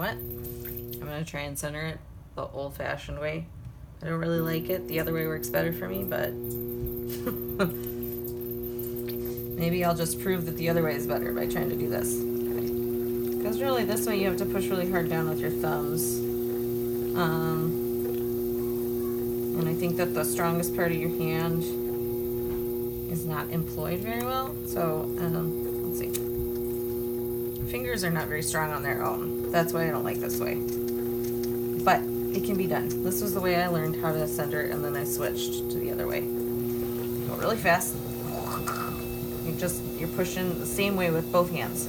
what? I'm going to try and center it the old-fashioned way. I don't really like it. The other way works better for me, but maybe I'll just prove that the other way is better by trying to do this. Because really, this way you have to push really hard down with your thumbs. And I think that the strongest part of your hand is not employed very well. So, let's see. Fingers are not very strong on their own. That's why I don't like this way. But it can be done. This was the way I learned how to center, and then I switched to the other way. Go really fast. You're pushing the same way with both hands,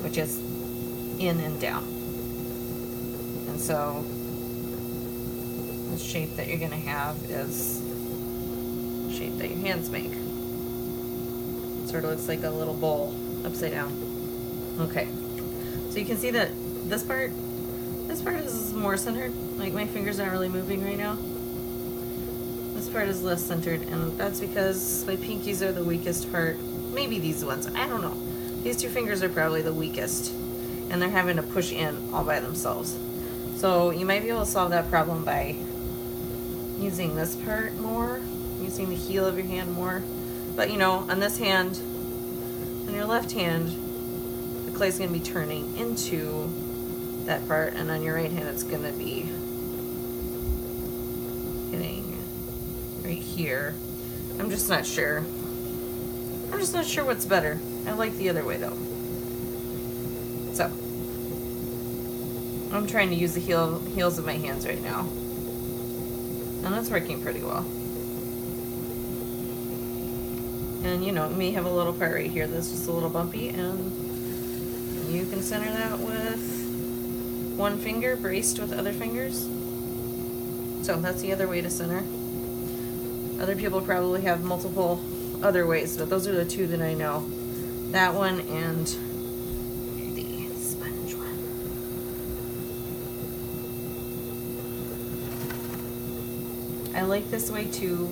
which is in and down. And so the shape that you're going to have is the shape that your hands make. It sort of looks like a little bowl upside down. Okay, so you can see that this part is more centered. Like, my fingers aren't really moving right now. This part is less centered, and that's because my pinkies are the weakest part. Maybe these ones, I don't know. These two fingers are probably the weakest, and they're having to push in all by themselves. So you might be able to solve that problem by using this part more, using the heel of your hand more. But you know, on this hand, on your left hand, the clay's going to be turning into that part, and on your right hand it's going to be hitting right here. I'm just not sure what's better. I like the other way though. So I'm trying to use the heels of my hands right now, and that's working pretty well. And you know, it may have a little part right here that's just a little bumpy, and you can center that with one finger braced with other fingers. So that's the other way to center. Other people probably have multiple other ways, but those are the two that I know. That one and the sponge one. I like this way too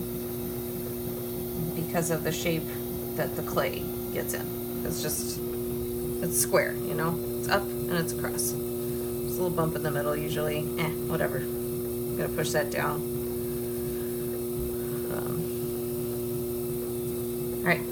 because of the shape that the clay gets in. It's square, you know? It's up and it's across. Just a little bump in the middle usually. Whatever. I'm gonna push that down. All right.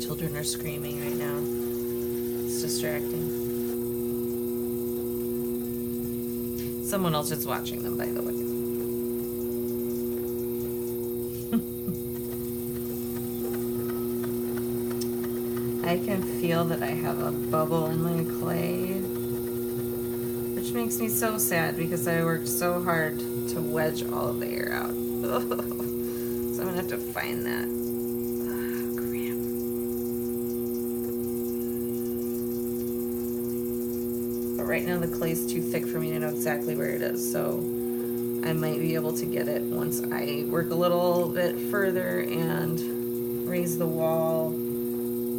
Children are screaming right now. It's distracting. Someone else is watching them, by the way. I can feel that I have a bubble in my clay, which makes me so sad because I worked so hard to wedge all of the air out. So I'm gonna have to find that. Right now the clay's too thick for me to know exactly where it is, so I might be able to get it once I work a little bit further and raise the wall.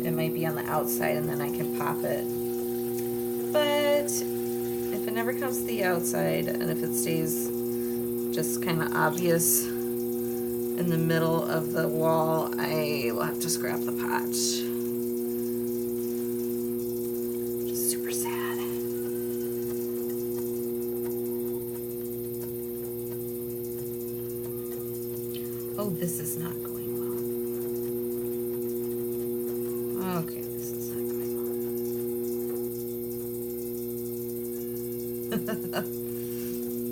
It might be on the outside and then I can pop it. But if it never comes to the outside and if it stays just kind of obvious in the middle of the wall, I will have to scrap the pot. Which is super sad. Oh, this is not going well. Okay, this is not going well.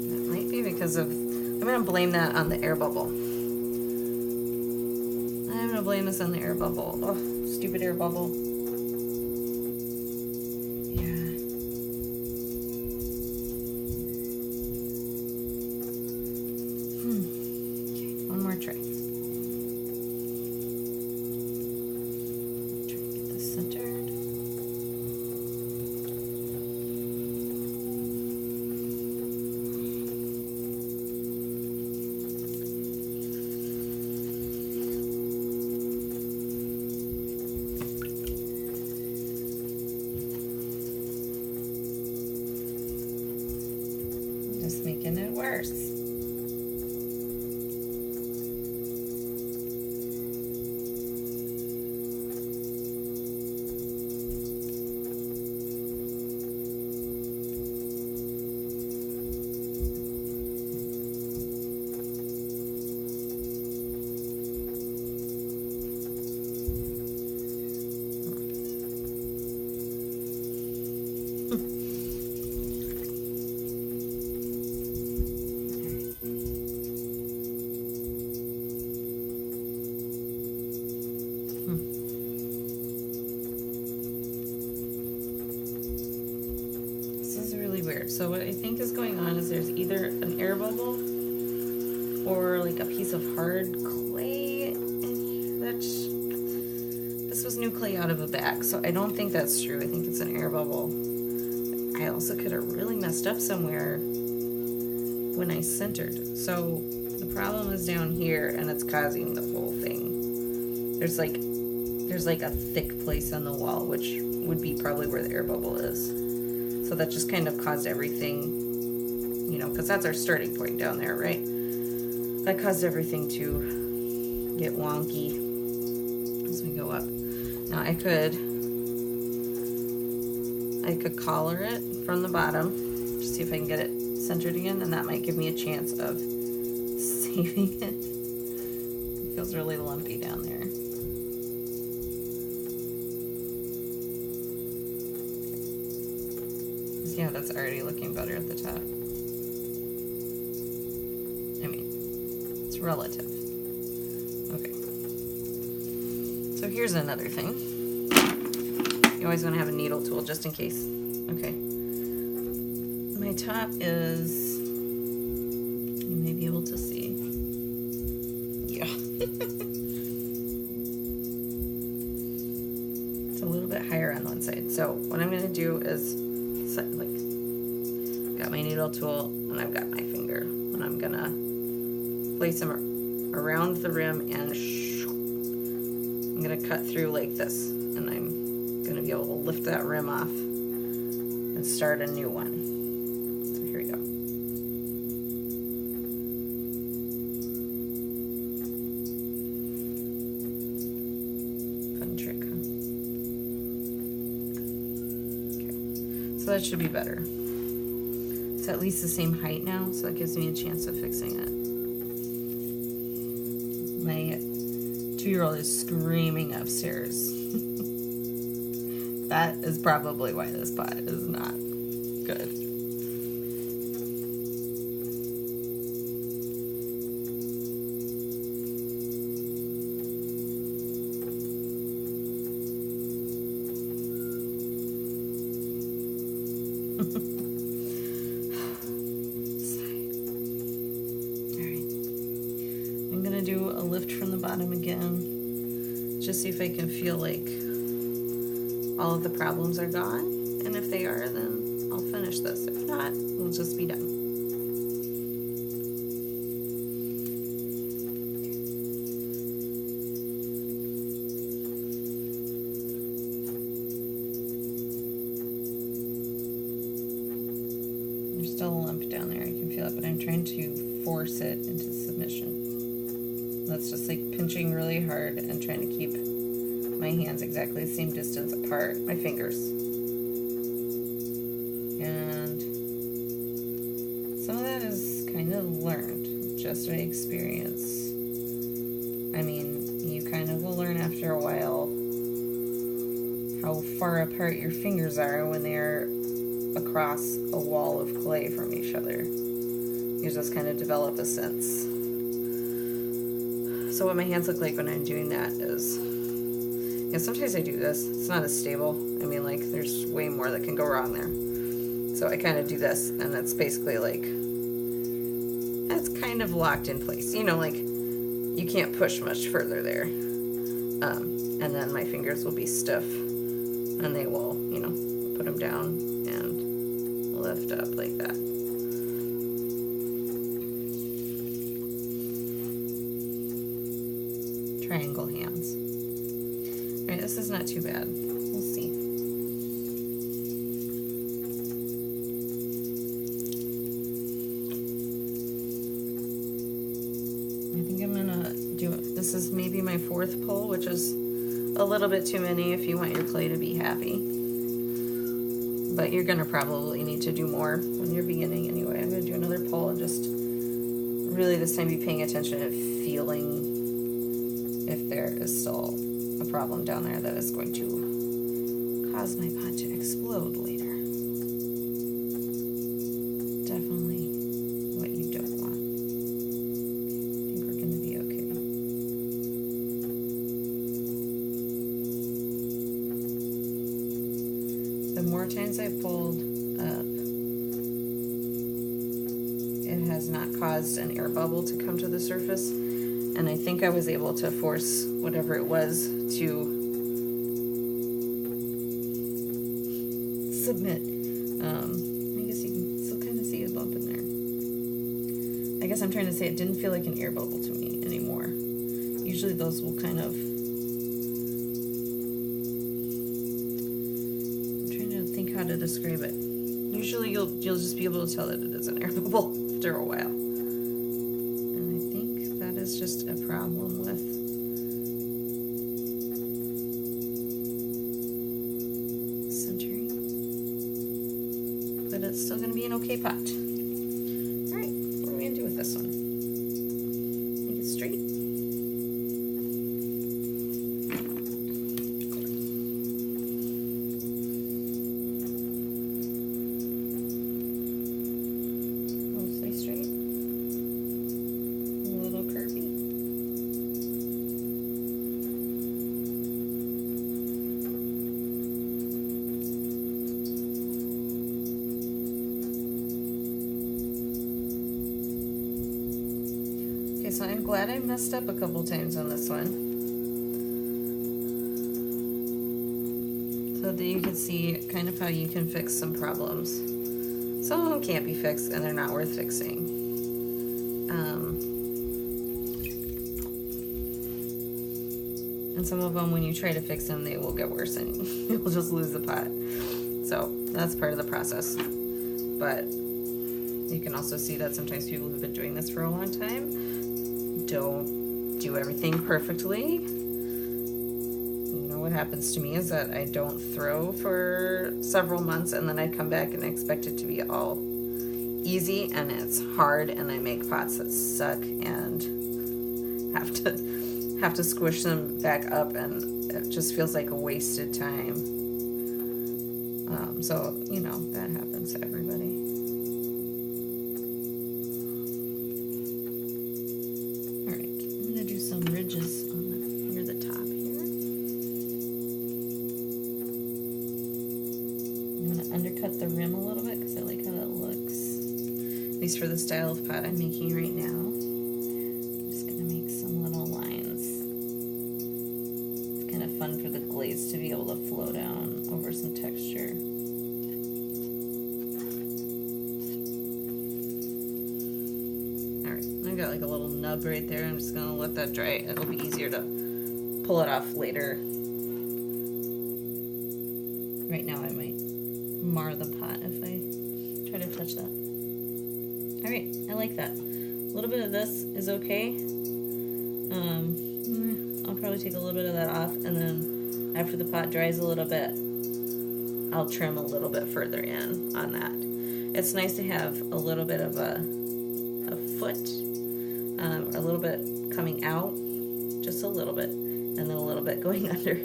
That might be because of, I'm going to blame that on the air bubble. I'm going to blame this on the air bubble. Oh, stupid air bubble. Yeah. Okay, one more try. Try to get this centered. Just making it worse. Weird. So what I think is going on is there's either an air bubble or like a piece of hard clay. This was new clay out of a bag, so I don't think that's true. I think it's an air bubble. I also could have really messed up somewhere when I centered. So the problem is down here and it's causing the whole thing. There's like a thick place on the wall, which would be probably where the air bubble is. So that just kind of caused everything, you know, because that's our starting point down there, right? That caused everything to get wonky as we go up. Now I could collar it from the bottom, just see if I can get it centered again, and that might give me a chance of saving it. It feels really lumpy down there. Yeah, that's already looking better at the top. I mean, it's relative. Okay. So here's another thing. You always want to have a needle tool just in case. Okay. My top is, you may be able to see. Yeah. It's a little bit higher on one side. So what I'm going to do is, like, got my needle tool and I've got my finger, and I'm gonna place them around the rim, and I'm gonna cut through like this, and I'm gonna be able to lift that rim off and start a new one. So here we go. Fun trick, huh? So that should be better. It's at least the same height now, so that gives me a chance of fixing it. My 2-year-old is screaming upstairs. That is probably why this pot is not good. Do a lift from the bottom again, just see if I can feel like all of the problems are gone, and if they are, then I'll finish this. If not, we'll just be done. There's still a lump down there, I can feel it, but I'm trying to force it into submission. That's just like pinching really hard and trying to keep my hands exactly the same distance apart, my fingers. And some of that is kind of learned, just by experience. I mean, you kind of will learn after a while how far apart your fingers are when they're across a wall of clay from each other. You just kind of develop a sense. So what my hands look like when I'm doing that is, sometimes I do this. It's not as stable. I mean, like, there's way more that can go wrong there. So I kind of do this, and it's basically like, it's kind of locked in place. You know, like, you can't push much further there. And then my fingers will be stiff, and they will, you know, put them down and lift up like that. Triangle hands. Alright, this is not too bad. We'll see. I think I'm gonna do it. This is maybe my 4th pull, which is a little bit too many if you want your clay to be happy. But you're gonna probably need to do more when you're beginning anyway. I'm gonna do another pull and just really this time be paying attention and feeling if there is still a problem down there that is going to cause my pot to explode later. Definitely what you don't want. I think we're going to be okay. The more times I've pulled up, it has not caused an air bubble to come to the surface. And I think I was able to force whatever it was to submit. I guess you can still kind of see a bump in there. I guess I'm trying to say it didn't feel like an air bubble to me anymore. Usually those will kind of... I'm trying to think how to describe it. Usually you'll just be able to tell that it is an air bubble after a while. It's just a problem with centering, but it's still going to be an okay pot. All right, what are we going to do with this one? Make it straight. Mostly straight. Curvy. Okay, so I'm glad I messed up a couple times on this one, so that you can see kind of how you can fix some problems. Some of them can't be fixed and they're not worth fixing. And some of them, when you try to fix them, they will get worse and you'll just lose the pot. So that's part of the process. But you can also see that sometimes people who've been doing this for a long time don't do everything perfectly. You know, what happens to me is that I don't throw for several months and then I come back and expect it to be all easy, and it's hard, and I make pots that suck and have to squish them back up, and it just feels like a wasted time. So, you know, that happens to everybody. Alright, I'm going to do some ridges near the top here. I'm going to undercut the rim a little bit because I like how that looks. At least for the style of pot I'm making right now. Fun for the glaze to be able to flow down over some texture. Alright, I got like a little nub right there. I'm just gonna let that dry. It'll be easier to pull it off later. Right now I might mar the pot if I try to touch that. Alright, I like that. A little bit of this is okay. I'll probably take a little bit of that off, and then after the pot dries a little bit, I'll trim a little bit further in on that. It's nice to have a little bit of a foot, a little bit coming out, just a little bit, and then a little bit going under.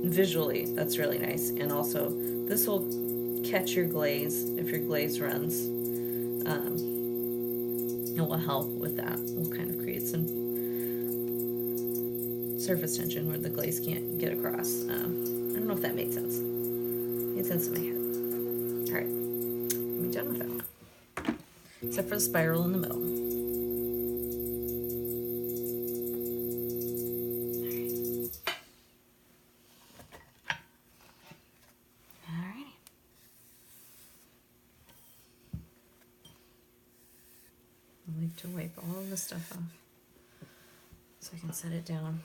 Visually, that's really nice. And also, this will catch your glaze if your glaze runs. It will help with that. We'll kind of create some surface tension where the glaze can't get across. I don't know if that made sense. Made sense in my head. All right, I'm done with that one, except for the spiral in the middle. I like to wipe all of the stuff off so I can set it down.